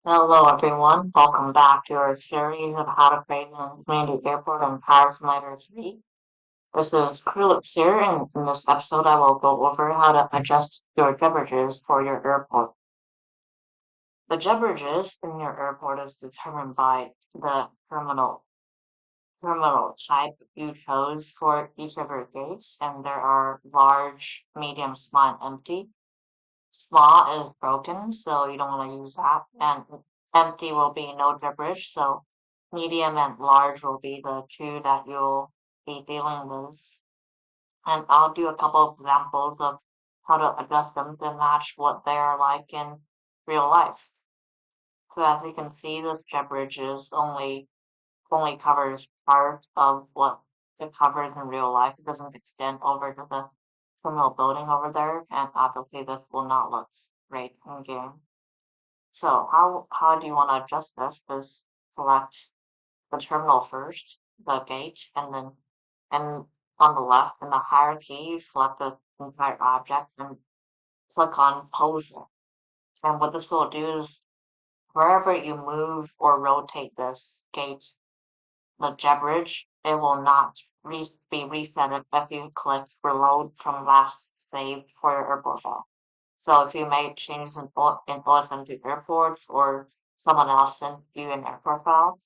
Hello everyone, welcome back to our series of how to create an community airport in Power Simulator 3. This is Krulix here, and in this episode I will go over how to adjust your beverages for your airport. The beverages in your airport is determined by the terminal type you chose for each of your gates, and there are large, medium, small, and empty. Small is broken, so you don't want to use that. And empty will be no gibberish, so medium and large will be the two that you'll be dealing with. And I'll do a couple of examples of how to adjust them to match what they're like in real life. So as you can see, this gibberish is only covers part of what it covers in real life. It doesn't extend over to the terminal building over there, and obviously this will not look great in game. So how do you want to adjust this? Just select the terminal first, the gate, and on the left in the hierarchy, you select the entire object and click on pose it. And what this will do is wherever you move or rotate this gate, the gibberish, it will not be reset if you click reload from last saved for your airport file. So if you made changes in OSM2 airports or someone else sent you an airport file,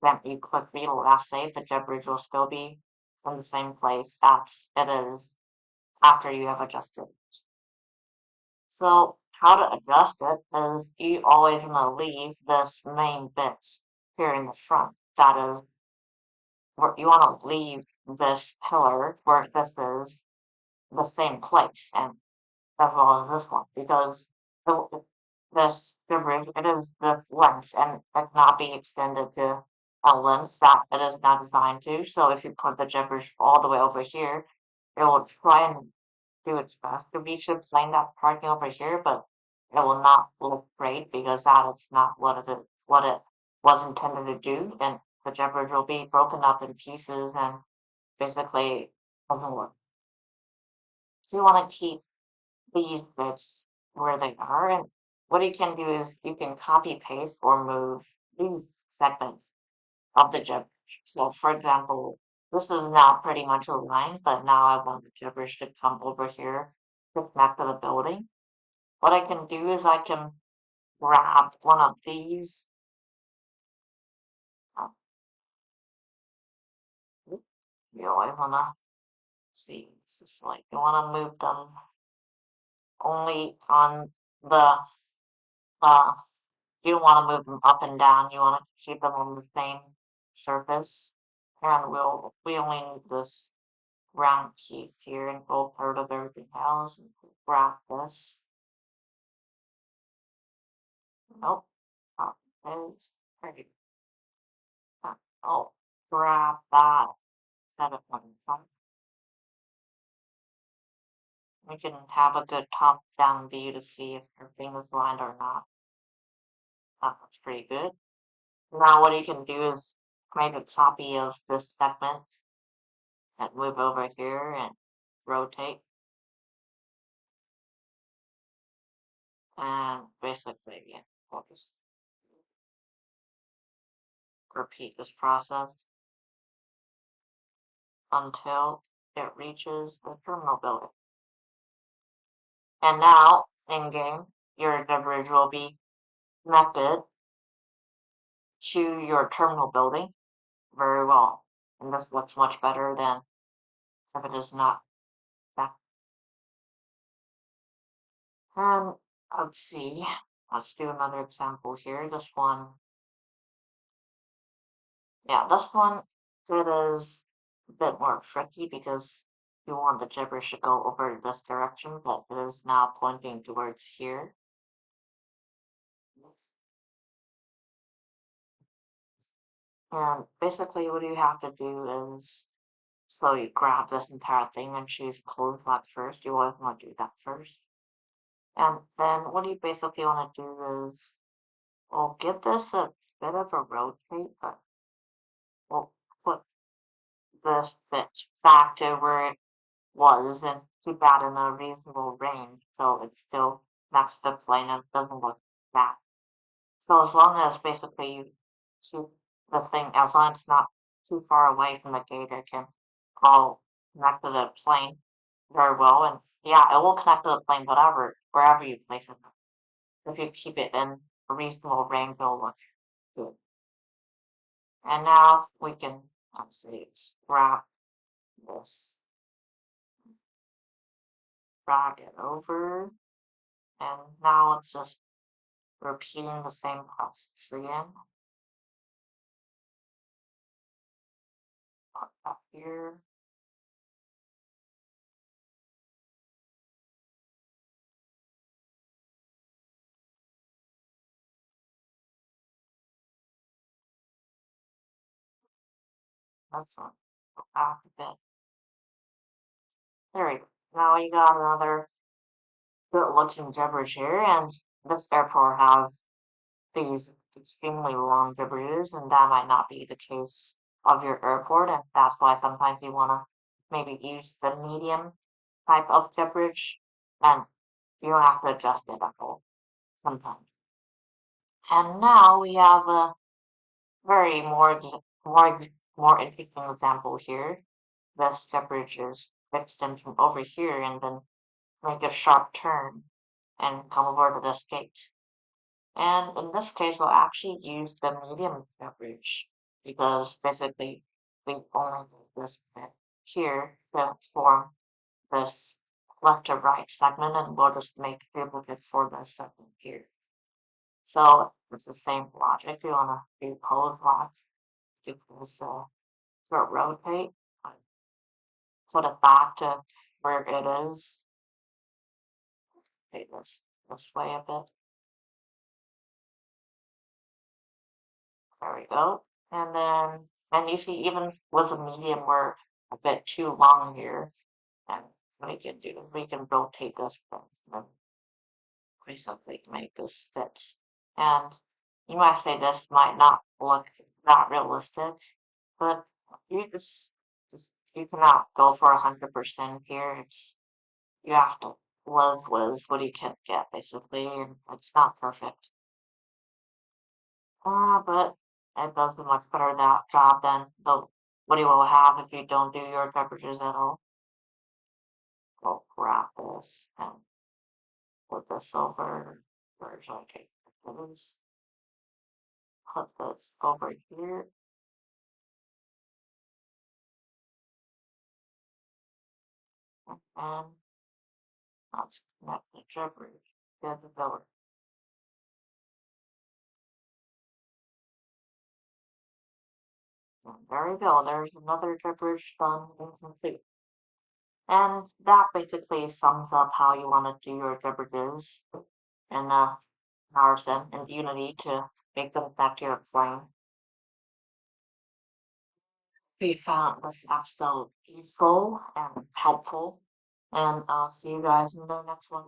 then you click read last save, the gibberish will still be in the same place as it is after you have adjusted it. So how to adjust it is you always want to leave this main bit here in the front. That is where you want to leave this pillar where this is the same place and as well as this one because this gibberish it is this length and it cannot be extended to a length that it is not designed to. So if you put the gibberish all the way over here, it will try and do its best to reach a plane that's parking over here, but it will not look great because that is not what it was intended to do, and the gibberish will be broken up in pieces and basically doesn't work. So you want to keep these bits where they are. And what you can do is you can copy paste or move these segments of the gibberish. So for example, this is now pretty much a line, but now I want the gibberish to come over here to connect to the building. What I can do is I can grab one of these. Uh, you always wanna see, it's just like you wanna move them only on the uh you don't want to move them up and down. You want to keep them on the same surface. And we only need this round piece here and we'll part of everything else and grab this. Nope. Not this. Ready. Oh, grab that. Set it one time. We can have a good top down view to see if everything is lined or not. That looks pretty good. Now what you can do is make a copy of this segment and move over here and rotate. And basically, yeah, we'll just repeat this process until it reaches the terminal building. And now, in game, your bridge will be connected to your terminal building very well. And this looks much better than if it is not. Back. And let's see, let's do another example here. This one, yeah, this one, it is a bit more tricky because you want the gibberish to go over this direction, but it is now pointing towards here. And basically what you have to do is, so you grab this entire thing and choose close lock first. You always want to do that first. And then what you basically want to do is, we'll give this a bit of a rotate, but we'll put this bit back to where it was and keep that in a reasonable range so it still matches the plane and doesn't look bad. So as long as basically you keep the thing, as long as it's not too far away from the gate, it can all connect to the plane very well. And yeah, it will connect to the plane, wherever you place it. If you keep it in a reasonable range, it'll look good. And now we can, let's see, scrap this, drag it over, and now it's just repeating the same process again. Put that here. That's one. Go back a bit. There we go. Now you got another good looking gibberish here, and this airport has these extremely long gibberishes, and that might not be the case of your airport, and that's why sometimes you want to maybe use the medium type of gibberish, and you don't have to adjust it at all sometimes. And now we have a very more interesting example here. This gibberish is extends from over here and then make a sharp turn and come over to this gate. And in this case, we'll actually use the medium coverage because basically we only need this bit here to form this left to right segment, and we'll just make duplicate for this segment here. So it's the same logic. You want to do pose lock, do this rotate, put it back to where it is. Take this way a bit. There we go. And you see, even with a medium, we're a bit too long here. And we can rotate this and basically make this fit. And you might say this might not look that realistic, but just you cannot go for 100% here. You have to live with what you can get, basically, and it's not perfect. But it does a much better job than what you will have if you don't do your beverages at all. We'll grab this and put this over. Where's my cake? Put this over here. And let's connect the gibberish to the builder. And there we go. There's another gibberish done and complete. And that basically sums up how you want to do your beverages in Narsen and Unity to make them back to your flame. We found this episode useful and helpful, and I'll see you guys in the next one.